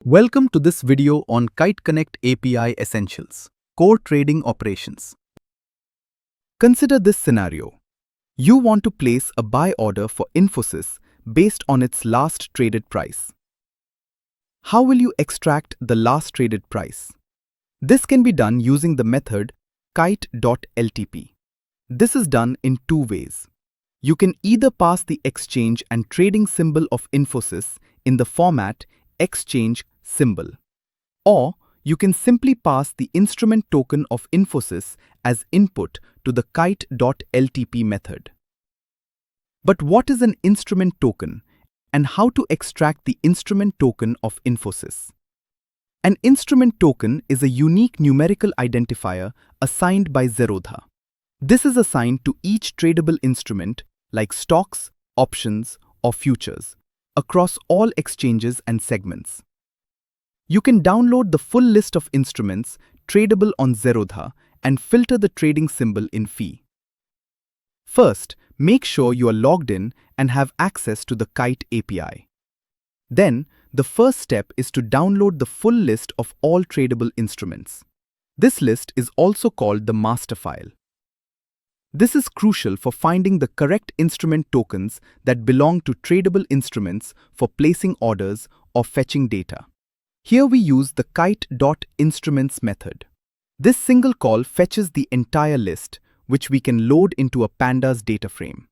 Welcome to this video on Kite Connect API Essentials, Core Trading Operations. Consider this scenario. You want to place a buy order for Infosys based on its last traded price. How will you extract the last traded price? This can be done using the method kite.ltp. This is done in two ways. You can either pass the exchange and trading symbol of Infosys in the format exchange symbol, or you can simply pass the instrument token of Infosys as input to the kite.ltp method. But what is an instrument token and how to extract the instrument token of Infosys? An instrument token is a unique numerical identifier assigned by Zerodha. This is assigned to each tradable instrument like stocks, options, or futures across all exchanges and segments. You can download the full list of instruments tradable on Zerodha and filter the trading symbol in fee. First, make sure you are logged in and have access to the Kite API. Then, the first step is to download the full list of all tradable instruments. This list is also called the master file. This is crucial for finding the correct instrument tokens that belong to tradable instruments for placing orders or fetching data. Here we use the kite.instruments method. This single call fetches the entire list, which we can load into a pandas data frame.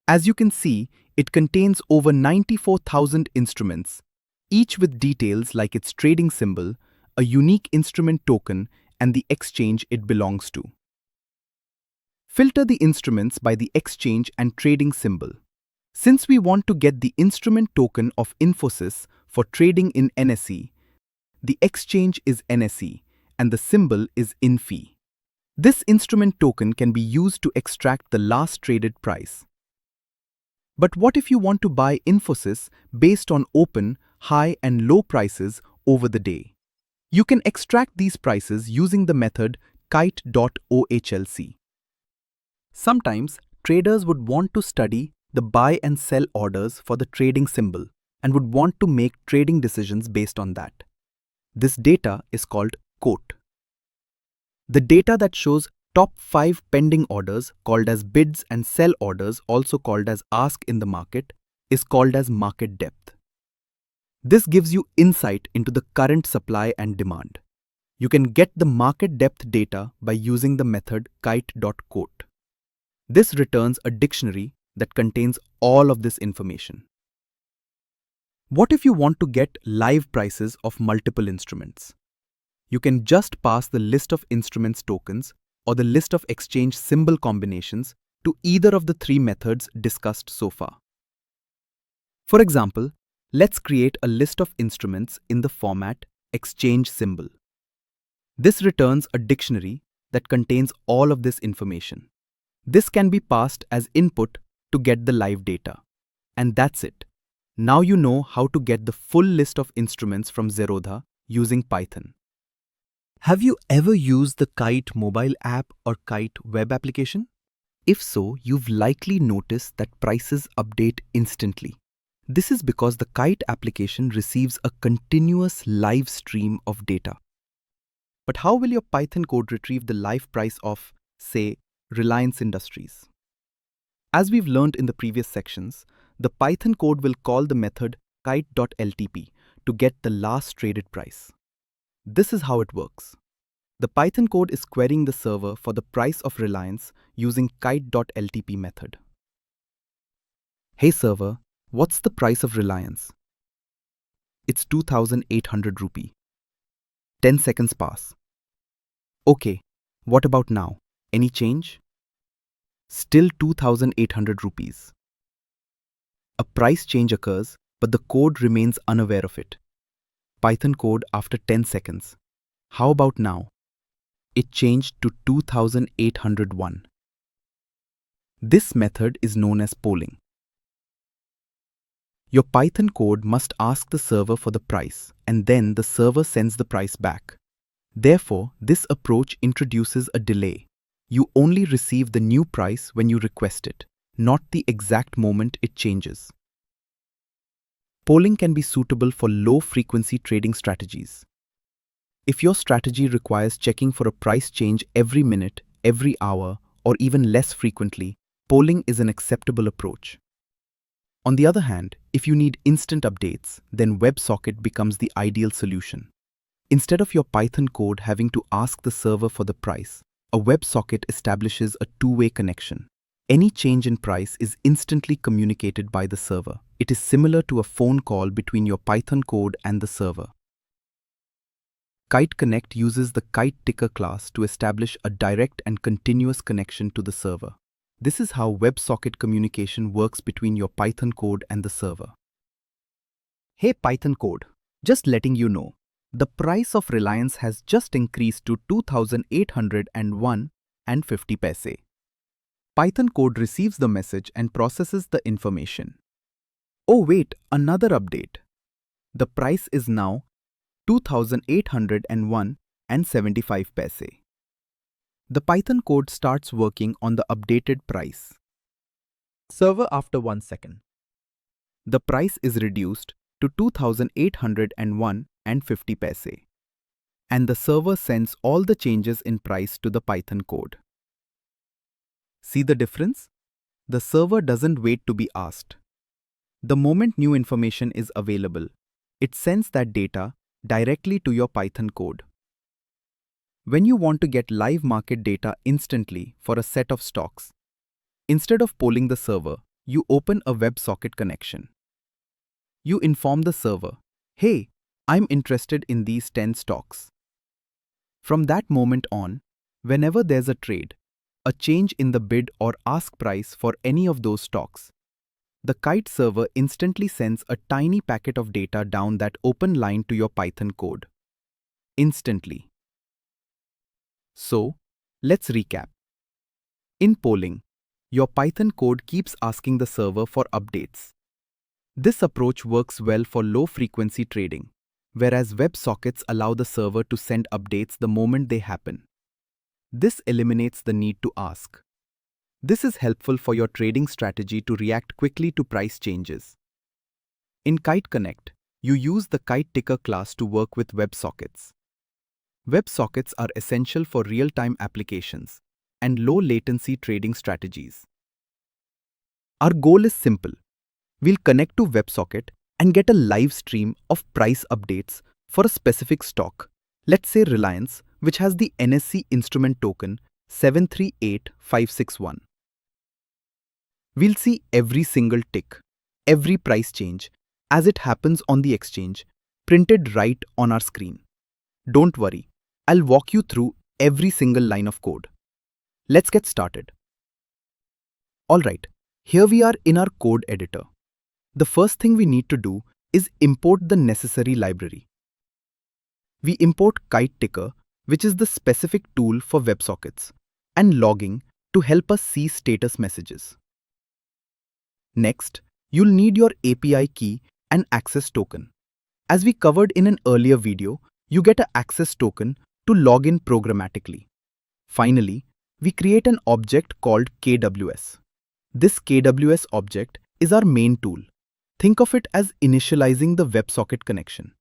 As you can see, it contains over 94,000 instruments, each with details like its trading symbol, a unique instrument token, and the exchange it belongs to. Filter the instruments by the exchange and trading symbol. Since we want to get the instrument token of Infosys for trading in NSE, the exchange is NSE and the symbol is INFI. This instrument token can be used to extract the last traded price. But what if you want to buy Infosys based on open, high, and low prices over the day? You can extract these prices using the method kite.ohlc. Sometimes, traders would want to study the buy and sell orders for the trading symbol and would want to make trading decisions based on that. This data is called quote. The data that shows top 5 pending orders, called as bids and sell orders, also called as ask in the market, is called as market depth. This gives you insight into the current supply and demand. You can get the market depth data by using the method kite.quote. This returns a dictionary that contains all of this information. What if you want to get live prices of multiple instruments? You can just pass the list of instruments tokens or the list of exchange symbol combinations to either of the three methods discussed so far. For example, let's create a list of instruments in the format exchange symbol. This returns a dictionary that contains all of this information. This can be passed as input to get the live data. And that's it. Now you know how to get the full list of instruments from Zerodha using Python. Have you ever used the Kite mobile app or Kite web application? If so, you've likely noticed that prices update instantly. This is because the Kite application receives a continuous live stream of data. But how will your Python code retrieve the live price of, say, Reliance Industries? As we've learned in the previous sections, the Python code will call the method kite.ltp to get the last traded price. This is how it works. The Python code is querying the server for the price of Reliance using kite.ltp method. Hey server, what's the price of Reliance? It's 2,800 rupee. 10 seconds pass. Okay, what about now? Any change? Still 2,800 rupees. A price change occurs, but the code remains unaware of it. Python code after 10 seconds. How about now? It changed to 2,801. This method is known as polling. Your Python code must ask the server for the price, and then the server sends the price back. Therefore, this approach introduces a delay. You only receive the new price when you request it, not the exact moment it changes. polling can be suitable for low-frequency trading strategies. If your strategy requires checking for a price change every minute, every hour, or even less frequently, polling is an acceptable approach. On the other hand, if you need instant updates, then WebSocket becomes the ideal solution. Instead of your Python code having to ask the server for the price, a WebSocket establishes a two-way connection. Any change in price is instantly communicated by the server. It is similar to a phone call between your Python code and the server. KiteConnect uses the KiteTicker class to establish a direct and continuous connection to the server. This is how WebSocket communication works between your Python code and the server. Hey Python code, just letting you know, the price of Reliance has just increased to 2,801.50 paise. Python code receives the message and processes the information. Oh wait, another update. The price is now 2,801.75 paise. The Python code starts working on the updated price. Server after 1 second. The price is reduced to 2,801.50 paise. And the server sends all the changes in price to the Python code. See the difference? The server doesn't wait to be asked. The moment new information is available, it sends that data directly to your Python code. When you want to get live market data instantly for a set of stocks, instead of polling the server, you open a WebSocket connection. You inform the server, hey, I'm interested in these 10 stocks. From that moment on, whenever there's a trade, a change in the bid or ask price for any of those stocks, the Kite server instantly sends a tiny packet of data down that open line to your Python code. Instantly. So, let's recap. In polling, your Python code keeps asking the server for updates. This approach works well for low-frequency trading, whereas WebSockets allow the server to send updates the moment they happen. This eliminates the need to ask. This is helpful for your trading strategy to react quickly to price changes. In KiteConnect, you use the KiteTicker class to work with WebSockets. WebSockets are essential for real-time applications and low-latency trading strategies. Our goal is simple. We'll connect to WebSocket and get a live stream of price updates for a specific stock, let's say Reliance, which has the NSE instrument token 738561. We'll see every single tick, every price change, as it happens on the exchange, printed right on our screen. Don't worry, I'll walk you through every single line of code. Let's get started. Alright, here we are in our code editor. The first thing we need to do is import the necessary library. We import KiteTicker, which is the specific tool for WebSockets, and logging to help us see status messages. Next, you'll need your API key and access token. As we covered in an earlier video, you get an access token to log in programmatically. Finally, we create an object called KWS. This KWS object is our main tool. Think of it as initializing the WebSocket connection.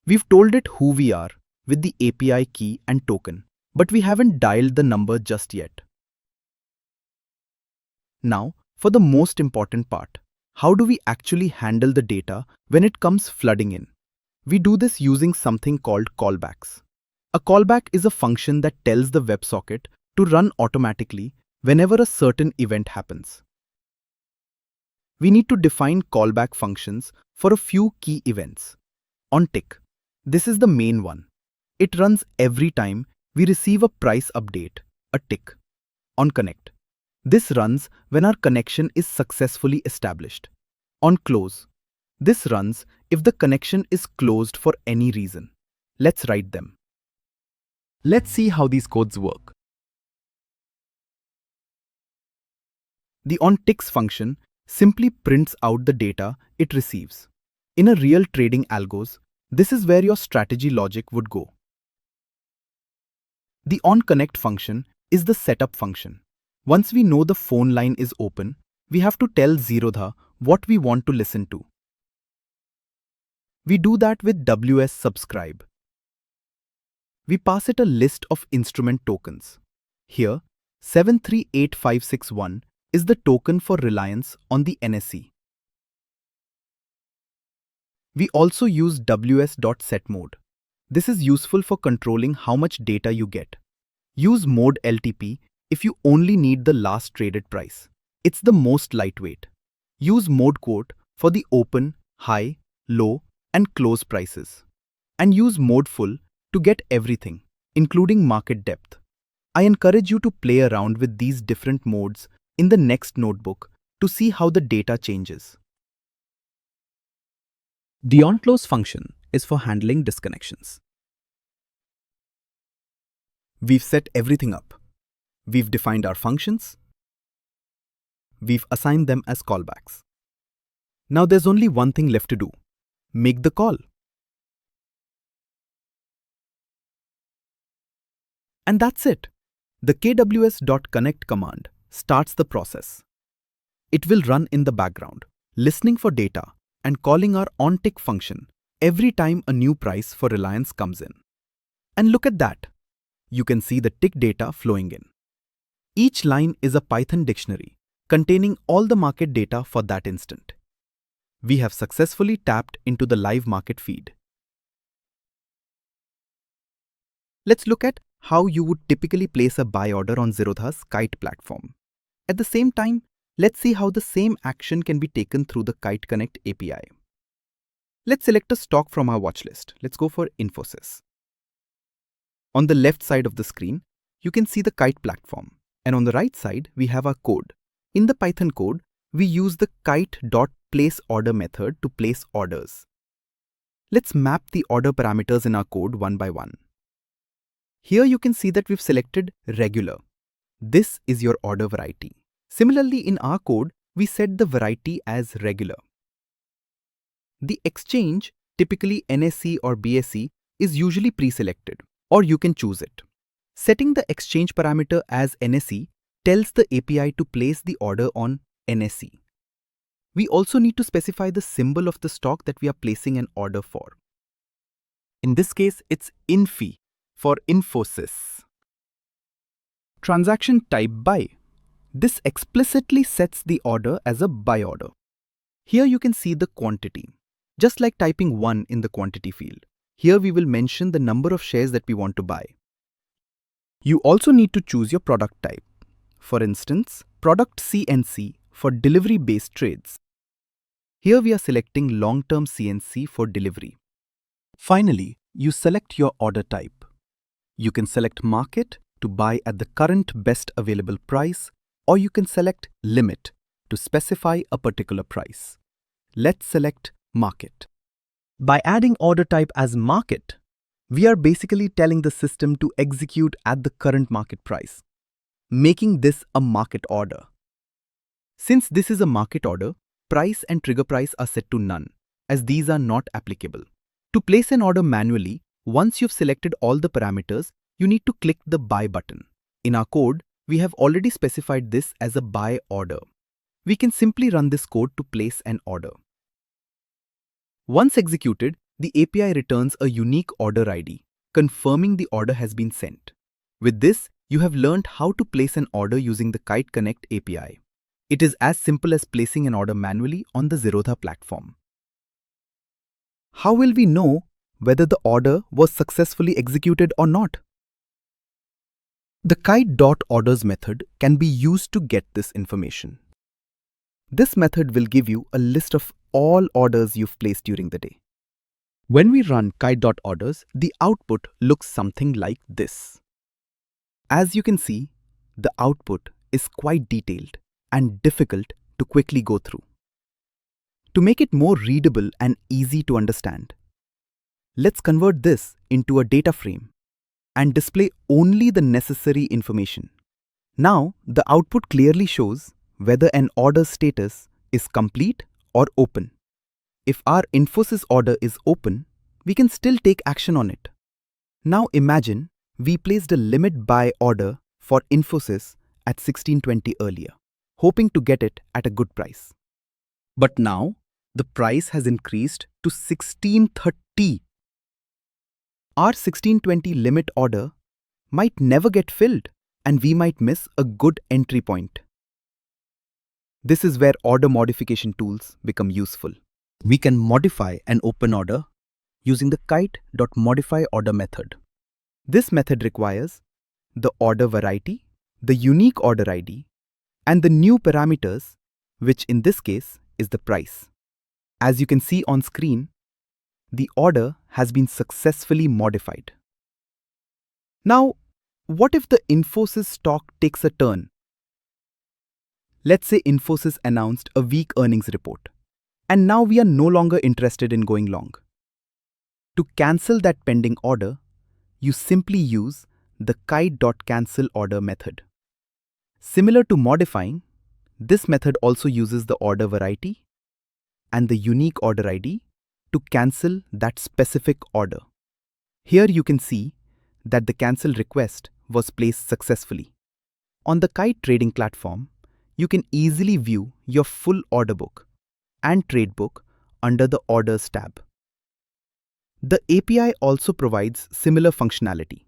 We've told it who we are with the API key and token, but we haven't dialed the number just yet. Now, for the most important part, how do we actually handle the data when it comes flooding in? We do this using something called callbacks. A callback is a function that tells the WebSocket to run automatically whenever a certain event happens. We need to define callback functions for a few key events. On tick, this is the main one. It runs every time we receive a price update, a tick. On connect, this runs when our connection is successfully established. On close, this runs if the connection is closed for any reason. Let's write them. Let's see how these codes work. The onTicks function simply prints out the data it receives. In a real trading algos, this is where your strategy logic would go. The onConnect function is the setup function. Once we know the phone line is open, we have to tell Zerodha what we want to listen to. We do that with WS subscribe. We pass it a list of instrument tokens. Here, 738561 is the token for reliance on the NSE. We also use ws.setMode. This is useful for controlling how much data you get. Use mode LTP if you only need the last traded price. It's the most lightweight. Use mode quote for the open, high, low, and close prices. And use mode full to get everything, including market depth. I encourage you to play around with these different modes in the next notebook to see how the data changes. The onClose function is for handling disconnections. We've set everything up. We've defined our functions. We've assigned them as callbacks. Now there's only one thing left to do. Make the call. And that's it. The kws.connect command starts the process. It will run in the background, listening for data and calling our onTick function every time a new price for reliance comes in. And look at that. You can see the tick data flowing in. Each line is a Python dictionary containing all the market data for that instant. We have successfully tapped into the live market feed. Let's look at how you would typically place a buy order on Zerodha's Kite platform. At the same time, let's see how the same action can be taken through the Kite Connect API. Let's select a stock from our watch list. Let's go for Infosys. On the left side of the screen, you can see the Kite platform, and on the right side, we have our code. In the Python code, we use the kite.placeOrder method to place orders. Let's map the order parameters in our code one by one. Here you can see that we've selected regular. This is your order variety. Similarly, in our code, we set the variety as regular. The exchange, typically NSE or BSE, is usually pre-selected, or you can choose it. Setting the exchange parameter as NSE tells the API to place the order on NSE. We also need to specify the symbol of the stock that we are placing an order for. In this case, it's INFI for Infosys. Transaction type buy. This explicitly sets the order as a buy order. Here you can see the quantity. Just like typing 1 in the quantity field, here we will mention the number of shares that we want to buy. You also need to choose your product type. For instance, product CNC for delivery-based trades. Here we are selecting long-term CNC for delivery. Finally, you select your order type. You can select market to buy at the current best available price, or you can select limit to specify a particular price. Let's select market. By adding order type as market, we are basically telling the system to execute at the current market price, making this a market order. Since this is a market order, price and trigger price are set to none, as these are not applicable. To place an order manually, once you've selected all the parameters, you need to click the buy button. In our code, we have already specified this as a buy order. We can simply run this code to place an order. Once executed, the API returns a unique order ID, confirming the order has been sent. With this, you have learned how to place an order using the Kite Connect API. It is as simple as placing an order manually on the Zerodha platform. How will we know whether the order was successfully executed or not? The kite.orders method can be used to get this information. This method will give you a list of all orders you've placed during the day. When we run kite.orders, the output looks something like this. As you can see, the output is quite detailed and difficult to quickly go through. To make it more readable and easy to understand, let's convert this into a data frame and display only the necessary information. Now, the output clearly shows whether an order status is complete or open. If our Infosys order is open, we can still take action on it. Now imagine we placed a limit buy order for Infosys at 1620 earlier, hoping to get it at a good price. But now, The price has increased to 1630. Our 1620 limit order might never get filled and we might miss a good entry point. This is where order modification tools become useful. We can modify an open order using the kite.modify_order method. This method requires the order variety, the unique order ID, and the new parameters, which in this case is the price. As you can see on screen, the order has been successfully modified. Now, what if the Infosys stock takes a turn? Let's say Infosys announced a weak earnings report, and now we are no longer interested in going long. To cancel that pending order, you simply use the kite.cancelOrder method. Similar to modifying, this method also uses the order variety and the unique order ID to cancel that specific order. Here you can see that the cancel request was placed successfully. On the Kite trading platform, you can easily view your full order book and trade book under the Orders tab. The API also provides similar functionality.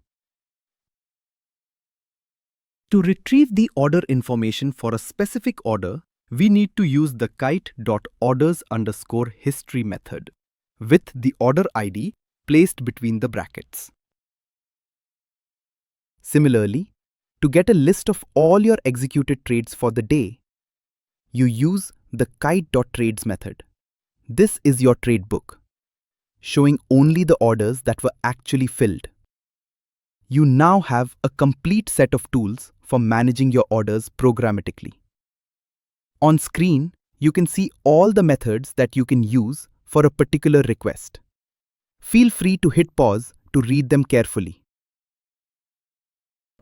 To retrieve the order information for a specific order, we need to use the kite.orders_history method with the order ID placed between the brackets. Similarly, to get a list of all your executed trades for the day, you use the kite.trades method. This is your trade book, showing only the orders that were actually filled. You now have a complete set of tools for managing your orders programmatically. On screen, you can see all the methods that you can use for a particular request. Feel free to hit pause to read them carefully.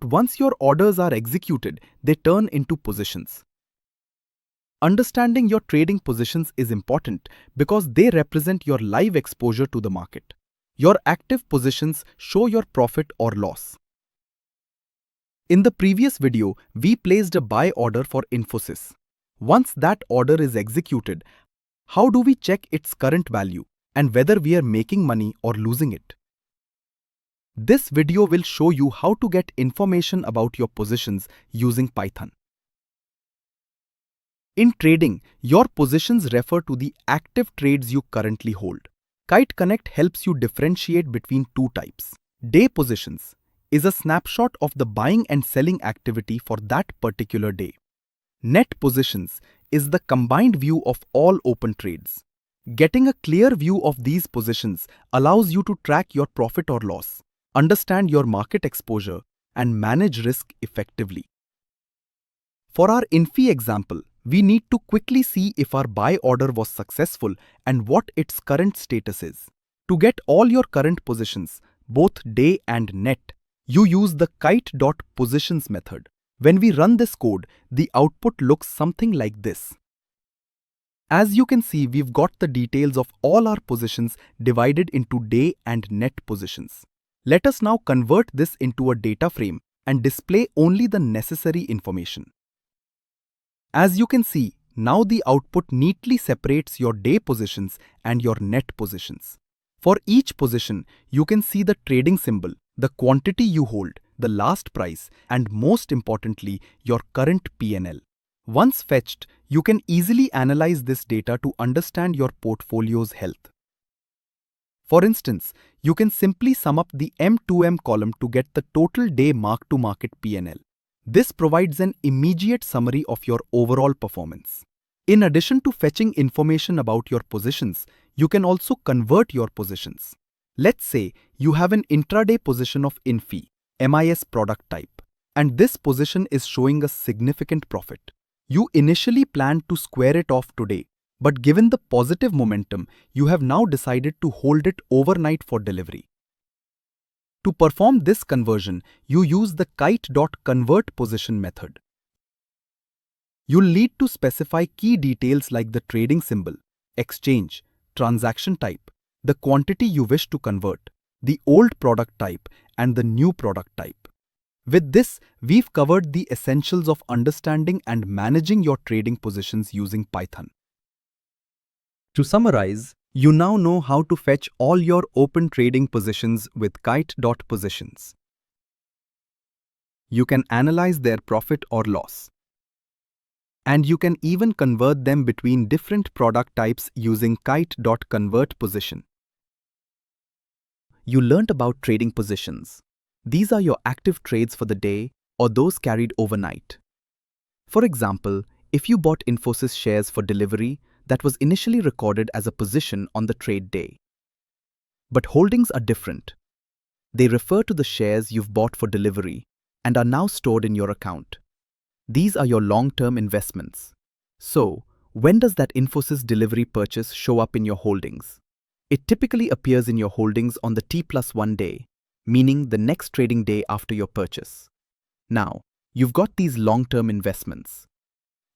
Once your orders are executed, they turn into positions. Understanding your trading positions is important because they represent your live exposure to the market. Your active positions show your profit or loss. In the previous video, we placed a buy order for Infosys. Once that order is executed, how do we check its current value and whether we are making money or losing it? This video will show you how to get information about your positions using Python. In trading, your positions refer to the active trades you currently hold. Kite Connect helps you differentiate between two types. Day positions is a snapshot of the buying and selling activity for that particular day. Net positions is the combined view of all open trades. Getting a clear view of these positions allows you to track your profit or loss, understand your market exposure, and manage risk effectively. For our Infi example, we need to quickly see if our buy order was successful and what its current status is. To get all your current positions, both day and net, you use the kite.positions method. When we run this code, the output looks something like this. As you can see, we've got the details of all our positions divided into day and net positions. Let us now convert this into a data frame and display only the necessary information. As you can see, now the output neatly separates your day positions and your net positions. For each position, you can see the trading symbol, the quantity you hold, the last price, and most importantly, your current P&L. Once fetched, you can easily analyze this data to understand your portfolio's health. For instance, you can simply sum up the M2M column to get the total day mark-to-market P&L. This provides an immediate summary of your overall performance. In addition to fetching information about your positions, you can also convert your positions. Let's say you have an intraday position of Infi, MIS product type, and this position is showing a significant profit. You initially planned to square it off today, but given the positive momentum, you have now decided to hold it overnight for delivery. To perform this conversion, you use the kite.convertPosition method. You'll need to specify key details like the trading symbol, exchange, transaction type, the quantity you wish to convert, the old product type, and the new product type. With this, we've covered the essentials of understanding and managing your trading positions using Python. To summarize, you now know how to fetch all your open trading positions with kite.positions. You can analyze their profit or loss. And you can even convert them between different product types using kite.convert position. You learnt about trading positions. These are your active trades for the day or those carried overnight. For example, if you bought Infosys shares for delivery, that was initially recorded as a position on the trade day. But holdings are different. They refer to the shares you've bought for delivery and are now stored in your account. These are your long-term investments. So, when does that Infosys delivery purchase show up in your holdings? It typically appears in your holdings on the T+1 day, meaning the next trading day after your purchase. Now, you've got these long-term investments.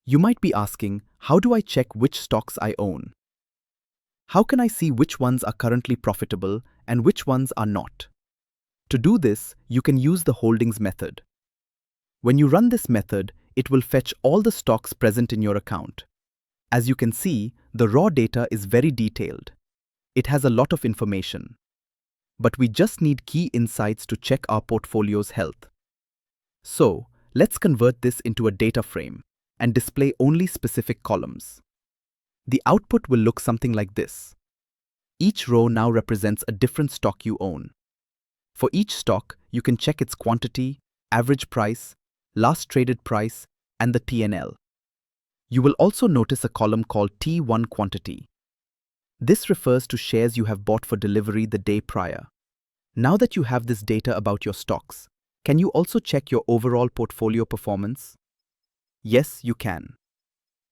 You might be asking, how do I check which stocks I own? How can I see which ones are currently profitable and which ones are not? To do this, you can use the holdings method. When you run this method, it will fetch all the stocks present in your account. As you can see, the raw data is very detailed. It has a lot of information. But we just need key insights to check our portfolio's health. So, let's convert this into a data frame and display only specific columns. The output will look something like this. Each row now represents a different stock you own. For each stock, you can check its quantity, average price, last traded price, and the P&L. You will also notice a column called T1 quantity. This refers to shares you have bought for delivery the day prior. Now that you have this data about your stocks, can you also check your overall portfolio performance? Yes, you can.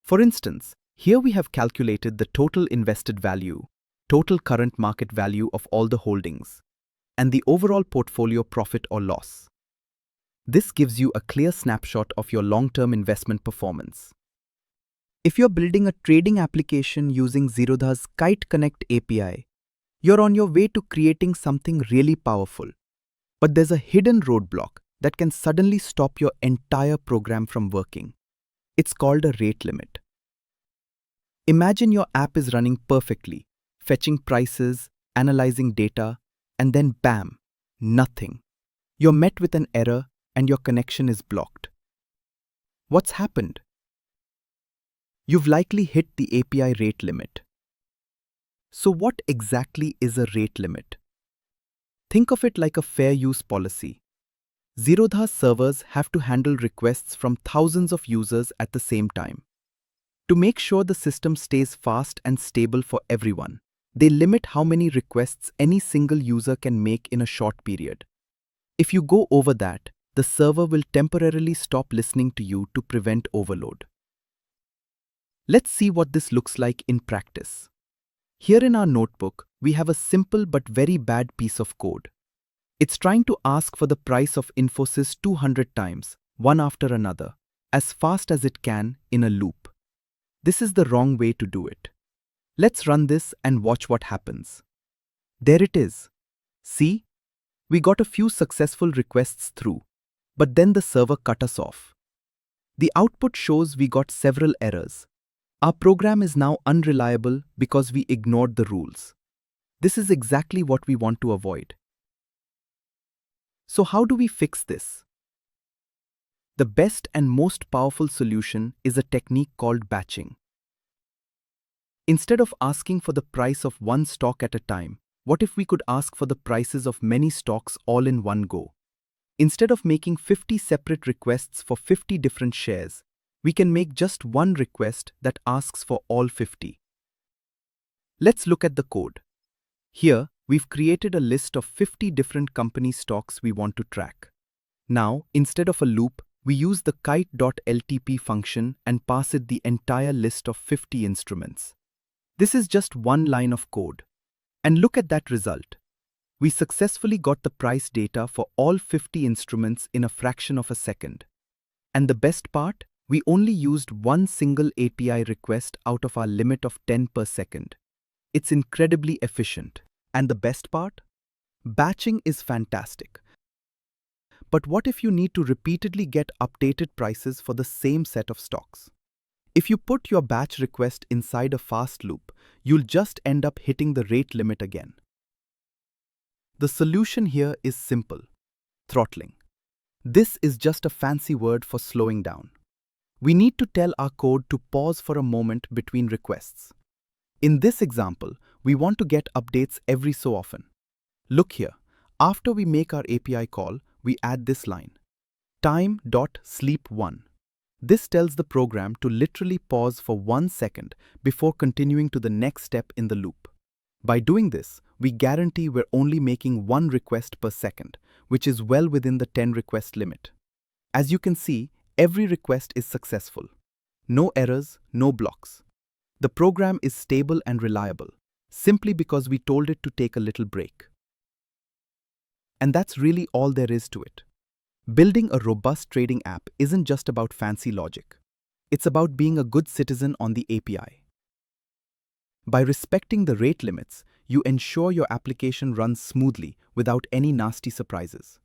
For instance, here we have calculated the total invested value, total current market value of all the holdings, and the overall portfolio profit or loss. This gives you a clear snapshot of your long-term investment performance. If you're building a trading application using Zerodha's Kite Connect API, you're on your way to creating something really powerful. But there's a hidden roadblock that can suddenly stop your entire program from working. It's called a rate limit. Imagine your app is running perfectly, fetching prices, analyzing data, and then bam, nothing. You're met with an error and your connection is blocked. What's happened? You've likely hit the API rate limit. So what exactly is a rate limit? Think of it like a fair use policy. Zerodha's servers have to handle requests from thousands of users at the same time. To make sure the system stays fast and stable for everyone, they limit how many requests any single user can make in a short period. If you go over that, the server will temporarily stop listening to you to prevent overload. Let's see what this looks like in practice. Here in our notebook, we have a simple but very bad piece of code. It's trying to ask for the price of Infosys 200 times, one after another, as fast as it can in a loop. This is the wrong way to do it. Let's run this and watch what happens. There it is. See? We got a few successful requests through, but then the server cut us off. The output shows we got several errors. Our program is now unreliable because we ignored the rules. This is exactly what we want to avoid. So how do we fix this? The best and most powerful solution is a technique called batching. Instead of asking for the price of one stock at a time, what if we could ask for the prices of many stocks all in one go? Instead of making 50 separate requests for 50 different shares, we can make just one request that asks for all 50. Let's look at the code. Here, we've created a list of 50 different company stocks we want to track. Now, instead of a loop, we use the kite.ltp function and pass it the entire list of 50 instruments. This is just one line of code. And look at that result. We successfully got the price data for all 50 instruments in a fraction of a second. And the best part? We only used one single API request out of our limit of 10 per second. It's incredibly efficient. And the best part? Batching is fantastic. But what if you need to repeatedly get updated prices for the same set of stocks? If you put your batch request inside a fast loop, you'll just end up hitting the rate limit again. The solution here is simple: throttling. This is just a fancy word for slowing down. We need to tell our code to pause for a moment between requests. In this example, we want to get updates every so often. Look here, after we make our API call, we add this line: time.sleep 1. This tells the program to literally pause for 1 second before continuing to the next step in the loop. By doing this, we guarantee we're only making 1 request per second, which is well within the 10 request limit. As you can see, every request is successful. No errors, no blocks. The program is stable and reliable, simply because we told it to take a little break. And that's really all there is to it. Building a robust trading app isn't just about fancy logic. It's about being a good citizen on the API. By respecting the rate limits, you ensure your application runs smoothly without any nasty surprises.